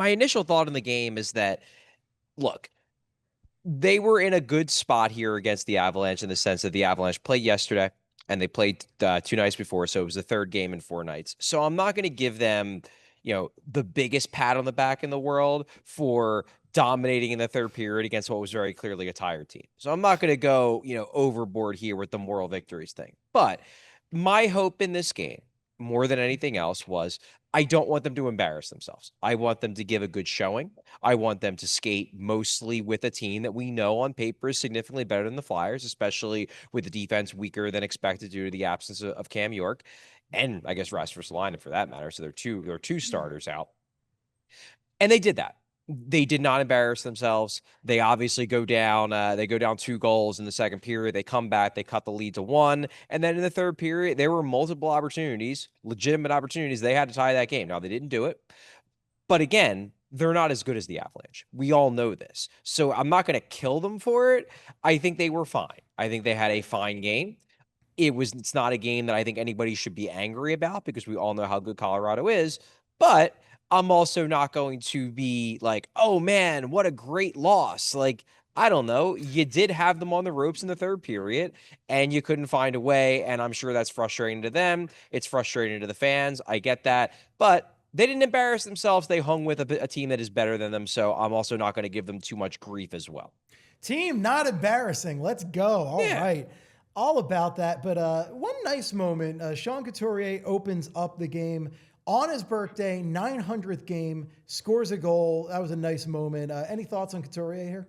my initial thought in the game is that, look, they were in a good spot here against the Avalanche in the sense that the Avalanche played yesterday and they played 2 nights before, so it was the third game in 4 nights. So I'm not going to give them, the biggest pat on the back in the world for dominating in the third period against what was very clearly a tired team. So I'm not going to go, overboard here with the moral victories thing. But my hope in this game, more than anything else, was I don't want them to embarrass themselves. I want them to give a good showing. I want them to skate mostly with a team that we know on paper is significantly better than the Flyers, especially with the defense weaker than expected due to the absence of Cam York, and I guess Rasmus Line for that matter. So there are two starters out, and they did that. They did not embarrass themselves. They obviously go down. They go down 2 goals in the second period. They come back. They cut the lead to 1, and then in the third period, there were multiple opportunities, legitimate opportunities. They had to tie that game. Now they didn't do it. But again, they're not as good as the Avalanche. We all know this. So I'm not going to kill them for it. I think they were fine. I think they had a fine game. It's not a game that I think anybody should be angry about because we all know how good Colorado is. But I'm also not going to be like, oh man, what a great loss. Like, I don't know. You did have them on the ropes in the third period and you couldn't find a way. And I'm sure that's frustrating to them. It's frustrating to the fans. I get that. But they didn't embarrass themselves. They hung with a team that is better than them. So I'm also not going to give them too much grief as well. Team, not embarrassing. Let's go. All Yeah. right. All about that. But one nice moment, Sean Couturier opens up the game on his birthday, 900th game, scores a goal. That was a nice moment. Any thoughts on Couturier here?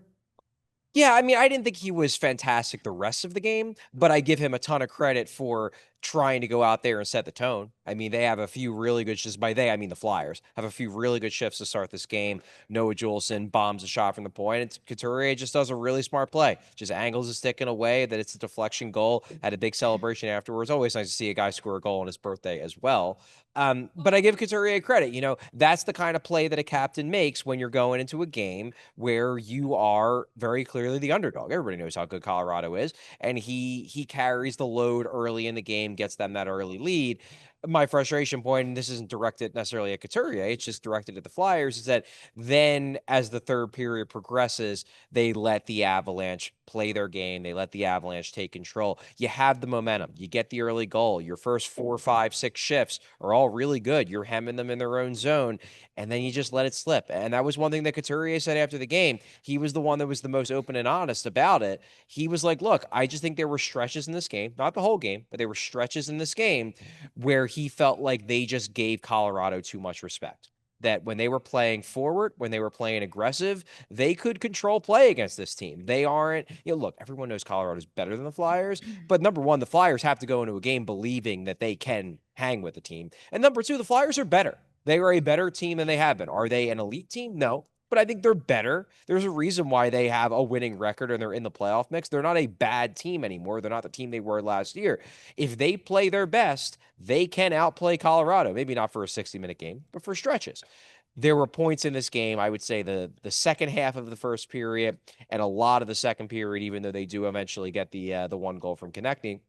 Yeah, I mean, I didn't think he was fantastic the rest of the game, but I give him a ton of credit for trying to go out there and set the tone. I mean, they have a few really good shifts. By they, I mean the Flyers have a few really good shifts to start this game. Noah Juleson bombs a shot from the point, and Couturier just does a really smart play. Just angles his stick in a way that it's a deflection goal. Had a big celebration afterwards. Always nice to see a guy score a goal on his birthday as well. But I give Couturier credit. That's the kind of play that a captain makes when you're going into a game where you are very clearly the underdog. Everybody knows how good Colorado is, and he carries the load early in the game, gets them that early lead. My frustration point, and this isn't directed necessarily at Couturier, it's just directed at the Flyers, is that then as the third period progresses, they let the Avalanche play their game. They let the Avalanche take control. You have the momentum. You get the early goal. Your first 4, 5, 6 shifts are all really good. You're hemming them in their own zone, and then you just let it slip. And that was one thing that Couturier said after the game. He was the one that was the most open and honest about it. He was like, look, I just think there were stretches in this game, not the whole game, but there were stretches in this game where he felt like they just gave Colorado too much respect. That when they were playing forward, when they were playing aggressive, they could control play against this team. They aren't, look, everyone knows Colorado's better than the Flyers, but number one, the Flyers have to go into a game believing that they can hang with the team. And number two, the Flyers are better. They are a better team than they have been. Are they an elite team? No, but I think they're better. There's a reason why they have a winning record and they're in the playoff mix. They're not a bad team anymore. They're not the team they were last year. If they play their best, they can outplay Colorado. Maybe not for a 60-minute game, but for stretches. There were points in this game, I would say the second half of the first period and a lot of the second period, even though they do eventually get the 1 goal from connecting,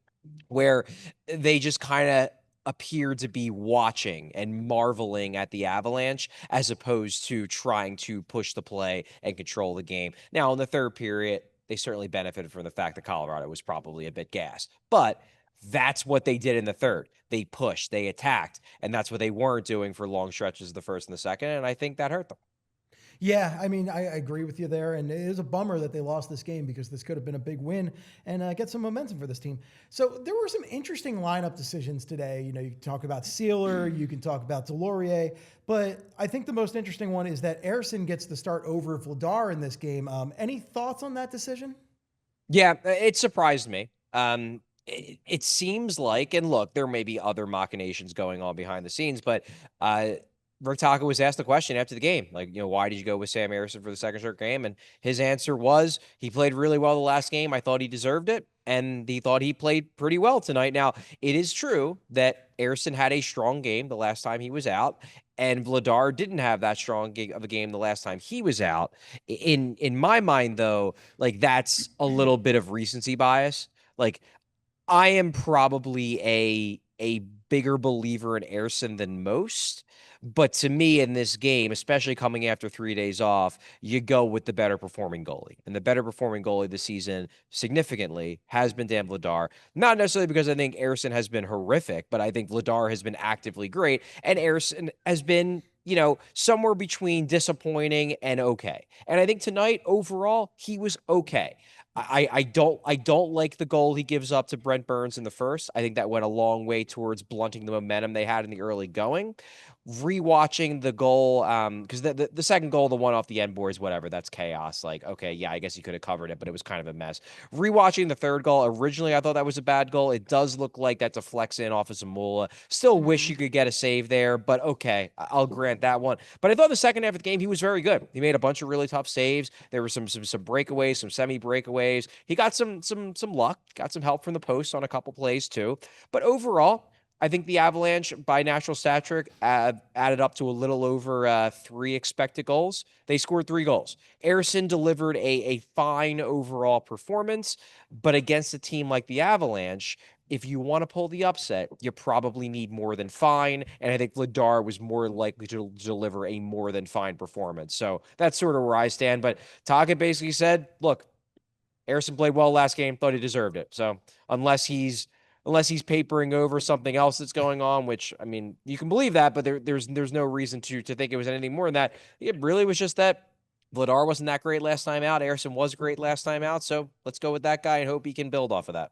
where they just kind of appeared to be watching and marveling at the Avalanche as opposed to trying to push the play and control the game. Now, in the third period, they certainly benefited from the fact that Colorado was probably a bit gassed, but that's what they did in the third. They pushed, they attacked, and that's what they weren't doing for long stretches of the first and the second, and I think that hurt them. Yeah, I mean, I agree with you there. And it is a bummer that they lost this game because this could have been a big win and get some momentum for this team. So there were some interesting lineup decisions today. You can talk about Sealer, you can talk about Delorier, but I think the most interesting one is that Ersson gets the start over Vladar in this game. Any thoughts on that decision? Yeah, it surprised me. It seems like, and look, there may be other machinations going on behind the scenes, but Rick Taka was asked the question after the game, like, why did you go with Sam Ersson for the second straight game? And his answer was he played really well the last game. I thought he deserved it, and he thought he played pretty well tonight. Now, it is true that Ersson had a strong game the last time he was out, and Vladar didn't have that strong of a game the last time he was out. In my mind, though, like that's a little bit of recency bias. Like I am probably a bigger believer in Ersson than most, But to me, in this game, especially coming after 3 days off, you go with the better performing goalie. And the better performing goalie this season significantly has been Dan Vladar. Not necessarily because I think Ersson has been horrific, but I think Vladar has been actively great. And Ersson has been, somewhere between disappointing and okay. And I think tonight, overall, he was okay. I don't like the goal he gives up to Brent Burns in the first. I think that went a long way towards blunting the momentum they had in the early going. Rewatching the goal, because the second goal, the one off the end boards, whatever, that's chaos. Like, okay, yeah, I guess you could have covered it, but it was kind of a mess. Rewatching the third goal, originally I thought that was a bad goal. It does look like that deflects in off of Zamula. Still wish Mm-hmm. you could get a save there, but okay, I'll grant that one. But I thought the second half of the game he was very good. He made a bunch of really tough saves. There were some breakaways, some semi breakaways. He got some luck, got some help from the post on a couple plays too. But overall, I think the Avalanche, by natural stat trick, added up to a little over 3 expected goals. They scored 3 goals. Ersson delivered a fine overall performance, but against a team like the Avalanche, if you want to pull the upset, you probably need more than fine. And I think Vladar was more likely to deliver a more than fine performance. So that's sort of where I stand. But Tocchet basically said, look, Ersson played well last game, thought he deserved it. So unless he's papering over something else that's going on, which I mean, you can believe that, but there's no reason to think it was anything more than that. It really was just that Vladar wasn't that great last time out. Ersson was great last time out. So let's go with that guy and hope he can build off of that.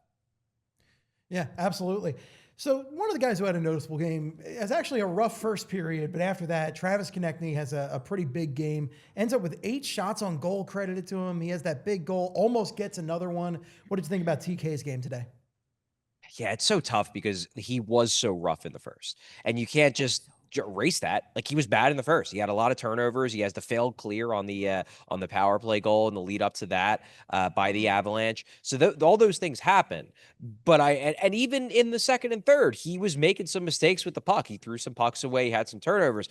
Yeah, absolutely. So one of the guys who had a noticeable game has actually a rough first period, but after that, Travis Konechny has a pretty big game. Ends up with 8 shots on goal credited to him. He has that big goal, almost gets another one. What did you think about TK's game today? Yeah, it's so tough because he was so rough in the first, and you can't just erase that. Like he was bad in the first. He had a lot of turnovers. He has the failed clear on the power play goal and the lead up to that by the Avalanche. So all those things happen. But and even in the second and third, he was making some mistakes with the puck. He threw some pucks away. He had some turnovers,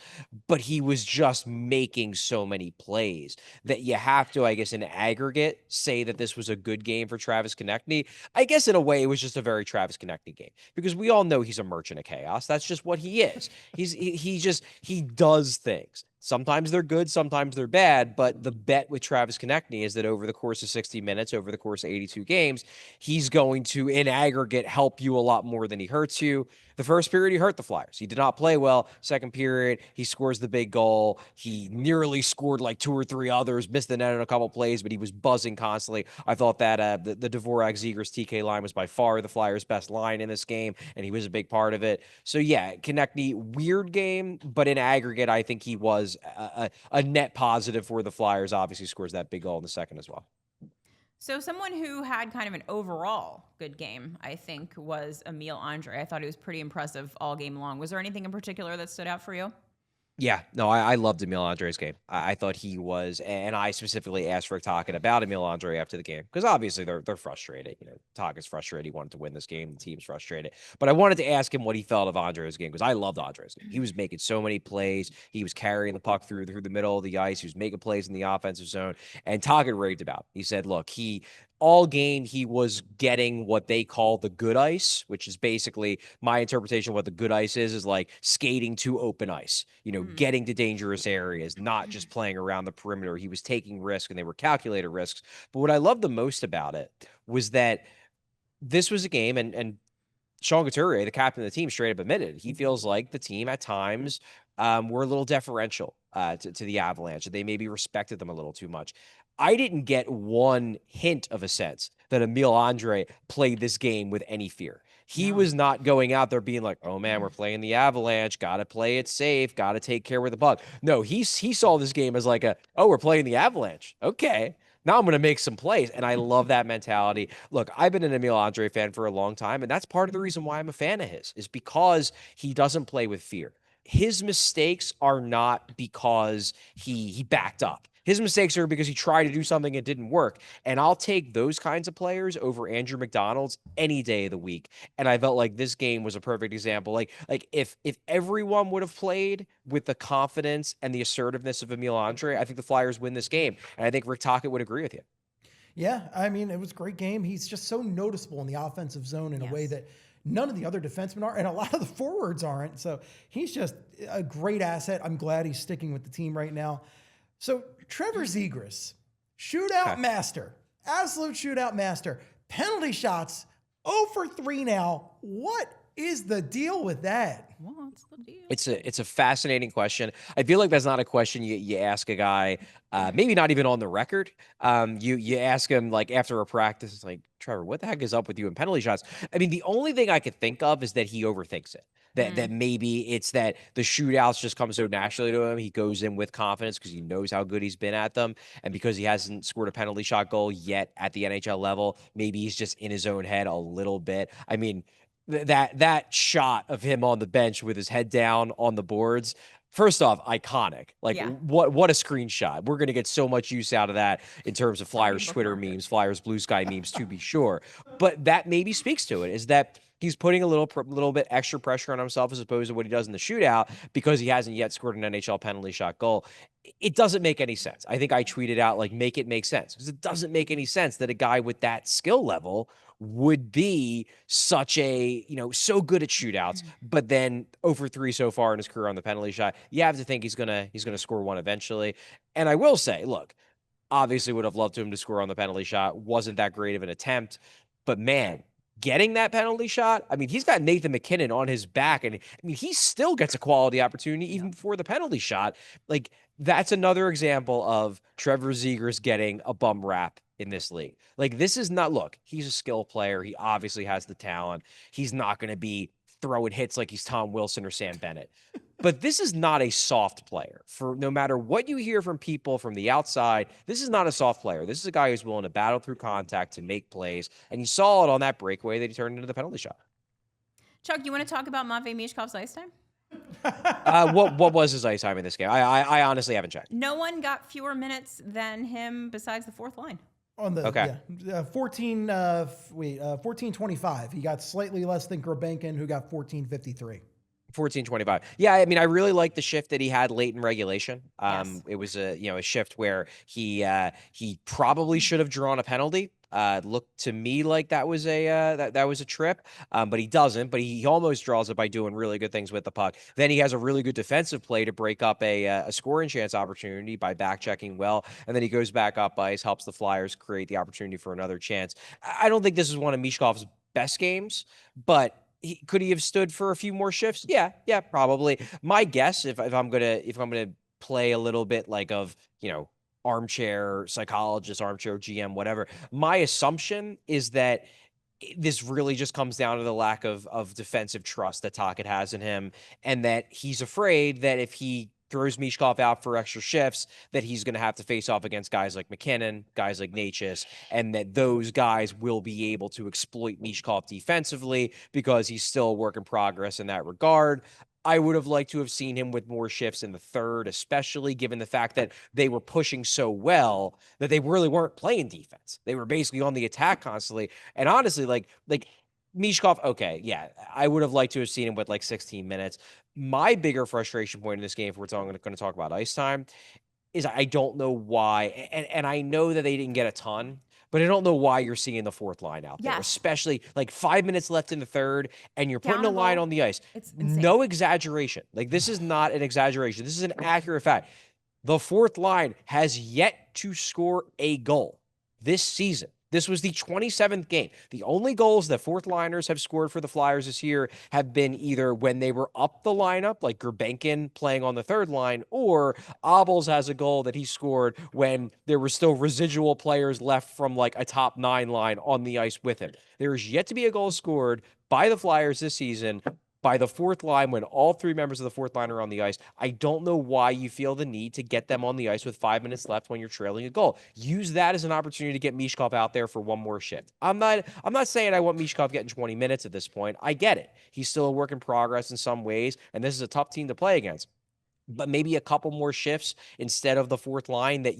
but he was just making so many plays that you have to, I guess, in aggregate, say that this was a good game for Travis Konechny. I guess in a way, it was just a very Travis Konechny game because we all know he's a merchant of chaos. That's just what he is. He does things. Sometimes they're good, sometimes they're bad. But the bet with Travis Konechny is that over the course of 60 minutes, over the course of 82 games, he's going to, in aggregate, help you a lot more than he hurts you. The first period, he hurt the Flyers. He did not play well. Second period, he scores the big goal. He nearly scored like 2 or 3 others, missed the net in a couple plays, but he was buzzing constantly. I thought that the Dvorak Zegras TK line was by far the Flyers' best line in this game, and he was a big part of it. So yeah, Konechny, weird game, but in aggregate, I think he was a net positive for the Flyers. Obviously, scores that big goal in the second as well. So someone who had kind of an overall good game, I think, was Emil Andre. I thought he was pretty impressive all game long. Was there anything in particular that stood out for you? Yeah, no, I loved Emil Andre's game. I thought he was, and I specifically asked Rick Tocchet about Emil Andre after the game because obviously they're frustrated. Tocchet's frustrated. He wanted to win this game. The team's frustrated. But I wanted to ask him what he felt of Andre's game because I loved Andre's game. He was making so many plays. He was carrying the puck through the middle of the ice. He was making plays in the offensive zone. And Tocchet raved about. He said, "Look, he all game he was getting what they call the good ice, which is basically my interpretation of what the good ice is like skating to open ice, Mm-hmm. getting to dangerous areas, not just playing around the perimeter. He was taking risks and they were calculated risks. But what I loved the most about it was that this was a game and Sean Couturier, the captain of the team, straight up admitted he feels like the team at times were a little deferential to the Avalanche. They maybe respected them a little too much. I didn't get one hint of a sense that Emil Andre played this game with any fear. He No. was not going out there being like, "Oh man, we're playing the Avalanche. Got to play it safe. Got to take care with the puck." No, he saw this game as like "Oh, we're playing the Avalanche. Okay, now I'm going to make some plays," and I love that mentality. Look, I've been an Emil Andre fan for a long time, and that's part of the reason why I'm a fan of his, is because he doesn't play with fear. His mistakes are not because he backed up. His mistakes are because he tried to do something and didn't work. And I'll take those kinds of players over Andrew McDonald's any day of the week. And I felt like this game was a perfect example. Like if everyone would have played with the confidence and the assertiveness of Emil Andre, I think the Flyers win this game. And I think Rick Tocchet would agree with you. Yeah, I mean, it was a great game. He's just so noticeable in the offensive zone in a way Yes. that None of the other defensemen are, and a lot of the forwards aren't. So he's just a great asset. I'm glad he's sticking with the team right now. So Trevor Zegras, shootout master, absolute shootout master. Penalty shots, 0 for 3 now. What is the deal with that? What's the deal? It's a fascinating question. I feel like that's not a question you ask a guy, maybe not even on the record. You ask him like after a practice, it's like, Trevor, what the heck is up with you in penalty shots? I mean, the only thing I could think of is that he overthinks it. That maybe it's that the shootouts just come so naturally to him. He goes in with confidence because he knows how good he's been at them, and because he hasn't scored a penalty shot goal yet at the NHL level, maybe he's just in his own head a little bit. I mean, that shot of him on the bench with his head down on the boards, first off, iconic. Like, Yeah. what a screenshot. We're gonna get so much use out of that in terms of Flyers Twitter before. memes, Flyers Blue Sky memes, to be sure. But that maybe speaks to it, is that he's putting a little bit extra pressure on himself as opposed to what he does in the shootout because he hasn't yet scored an NHL penalty shot goal. It doesn't make any sense. I think I tweeted out, like, make it make sense, because it doesn't make any sense that a guy with that skill level would be such a, so good at shootouts, but then 0 for 3 so far in his career on the penalty shot. You have to think he's gonna score one eventually. And I will say, look, obviously would have loved him to score on the penalty shot. Wasn't that great of an attempt, but man, getting that penalty shot, I mean, he's got Nathan McKinnon on his back, and I mean, he still gets a quality opportunity even before the penalty shot. Like, that's another example of Trevor Zegras getting a bum rap in this league. Like, this is not, look, he's a skill player. He obviously has the talent. He's not going to be throwing hits like he's Tom Wilson or Sam Bennett. But this is not a soft player. For no matter what you hear from people from the outside, this is not a soft player. This is a guy who's willing to battle through contact to make plays. And you saw it on that breakaway that he turned into the penalty shot. Chuck, you want to talk about Matvei Mishkov's ice time? What was his ice time in this game? I honestly haven't checked. No one got fewer minutes than him besides the fourth line. On the Okay. 1425. He got slightly less than Grabenkin, who got 1453. 14-25. Yeah, I mean, I really like the shift that he had late in regulation. Yes. It was a shift where he probably should have drawn a penalty. Looked to me like that was a trip, but he doesn't. But he almost draws it by doing really good things with the puck. Then he has a really good defensive play to break up a scoring chance opportunity by back checking well, and then he goes back up ice, helps the Flyers create the opportunity for another chance. I don't think this is one of Mishkov's best games, but could he have stood for a few more shifts? Yeah, probably. My guess, if I'm gonna play a little bit like of armchair psychologist, armchair GM, whatever, my assumption is that this really just comes down to the lack of defensive trust that Tocchet has in him, and that he's afraid that if he throws Mishkov out for extra shifts, that he's going to have to face off against guys like McKinnon, guys like Natchez, and that those guys will be able to exploit Mishkov defensively because he's still a work in progress in that regard. I would have liked to have seen him with more shifts in the third, especially given the fact that they were pushing so well that they really weren't playing defense. They were basically on the attack constantly. And honestly, like Mishkov, okay, yeah, I would have liked to have seen him with like 16 minutes. My bigger frustration point in this game, if we're going to talk about ice time, is I don't know why, and I know that they didn't get a ton, but I don't know why you're seeing the fourth line out there, Yes. especially like 5 minutes left in the third, and you're putting Down a a line goal. on the ice. It's insane. No exaggeration. Like, this is not an exaggeration. This is an accurate fact. The fourth line has yet to score a goal this season. This was the 27th game. The only goals that fourth liners have scored for the Flyers this year have been either when they were up the lineup, like Gurbenkin playing on the third line, or Obels has a goal that he scored when there were still residual players left from like a top 9 line on the ice with him. There is yet to be a goal scored by the Flyers this season by the fourth line when all 3 members of the fourth line are on the ice. I don't know why you feel the need to get them on the ice with 5 minutes left when you're trailing a goal. Use that as an opportunity to get Mishkov out there for one more shift. I'm not saying I want Mishkov getting 20 minutes at this point. I get it. He's still a work in progress in some ways, and this is a tough team to play against. But maybe a couple more shifts instead of the fourth line that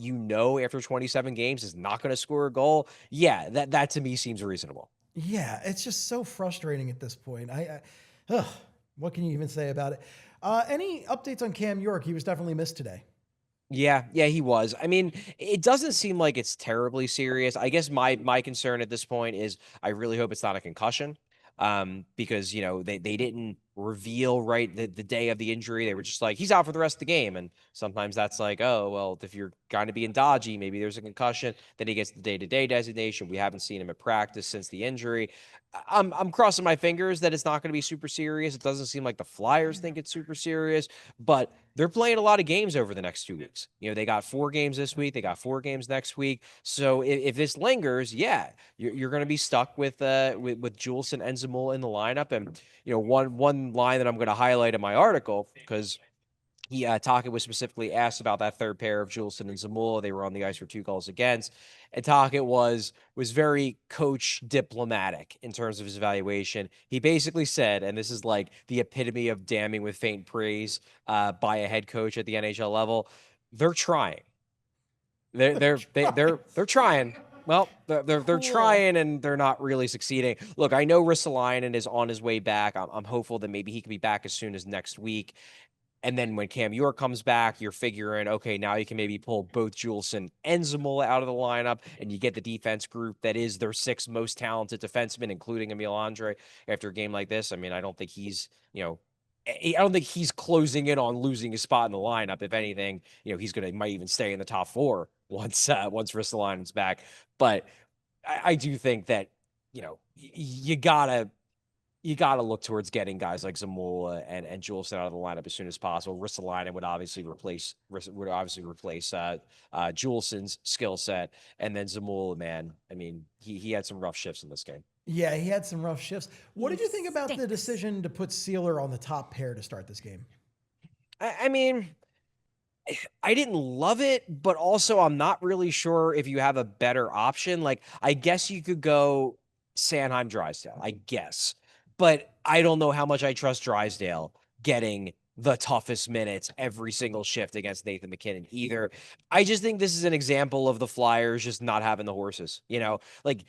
after 27 games is not going to score a goal. Yeah, that to me seems reasonable. Yeah, it's just so frustrating at this point. What can you even say about it? Any updates on Cam York? He was definitely missed today. Yeah, he was. I mean, it doesn't seem like it's terribly serious. I guess my concern at this point is I really hope it's not a concussion. because they didn't reveal right the day of the injury. They were just like, he's out for the rest of the game, and sometimes that's like, oh well, if you're kind of being dodgy, maybe there's a concussion. Then he gets the day-to-day designation. We haven't seen him at practice since the injury. I'm crossing my fingers that it's not going to be super serious. It doesn't seem like the Flyers think it's super serious, but they're playing a lot of games over the next 2 weeks. They got 4 games this week. They got 4 games next week. So if this lingers, yeah, you're going to be stuck with Juleson and Zamula in the lineup. And one line that I'm going to highlight in my article, because Taka was specifically asked about that third pair of Juleson and Zamula. They were on the ice for 2 goals against. And Taka was very coach diplomatic in terms of his evaluation. He basically said, and this is like the epitome of damning with faint praise by a head coach at the NHL level, they're trying. They're trying. Well, they're Cool. trying, and they're not really succeeding. Look, I know Ristolainen is on his way back. I'm hopeful that maybe he can be back as soon as next week. And then when Cam York comes back, you're figuring, okay, now you can maybe pull both Juleson and Zamula out of the lineup, and you get the defense group that is their 6th most talented defenseman, including Emil Andre. After a game like this, I mean, I don't think he's closing in on losing his spot in the lineup. If anything, he's might even stay in the top 4 once Ristolainen's back. But I do think that you gotta look towards getting guys like Zamula and Juleson out of the lineup as soon as possible. Ristolainen would obviously replace Juleson's skill set, and then Zamula, man, I mean, he had some rough shifts in this game. Yeah, he had some rough shifts. What did you think about the Stinks. decision to put Sealer on the top pair to start this game? I mean, I didn't love it, but also I'm not really sure if you have a better option. Like, I guess you could go Sanheim Drysdale, I guess. But I don't know how much I trust Drysdale getting the toughest minutes every single shift against Nathan MacKinnon either. I just think this is an example of the Flyers just not having the horses. Like,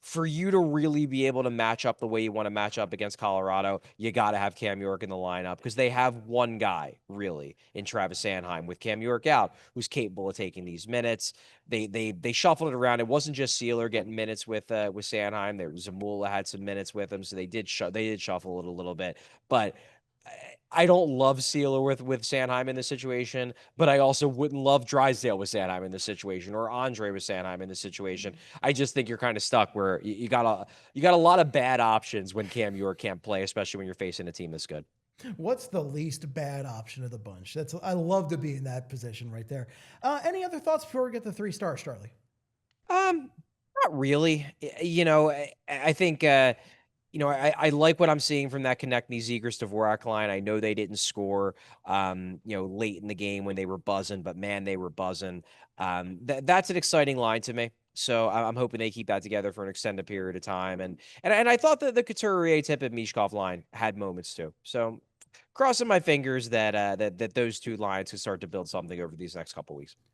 for you to really be able to match up the way you want to match up against Colorado, you got to have Cam York in the lineup, because they have one guy really in Travis Sanheim, with Cam York out, who's capable of taking these minutes. They shuffled it around. It wasn't just Sealer getting minutes with Sanheim. Zamula had some minutes with him, so they did shuffle it a little bit. But I don't love Sealer with Sanheim in this situation, but I also wouldn't love Drysdale with Sanheim in this situation, or Andre with Sanheim in this situation. I just think you're kind of stuck where you got a lot of bad options when Cam York can't play, especially when you're facing a team this good. What's the least bad option of the bunch? I love to be in that position right there. Any other thoughts before we get the 3 stars, Charlie? Not really. I think I like what I'm seeing from that Konechny Zegras Dvorak line. I know they didn't score, late in the game when they were buzzing, but man, they were buzzing. That's an exciting line to me. So I'm hoping they keep that together for an extended period of time. And I thought that the Couturier, Tippett, Mishkov line had moments too. So crossing my fingers that those 2 lines can start to build something over these next couple weeks.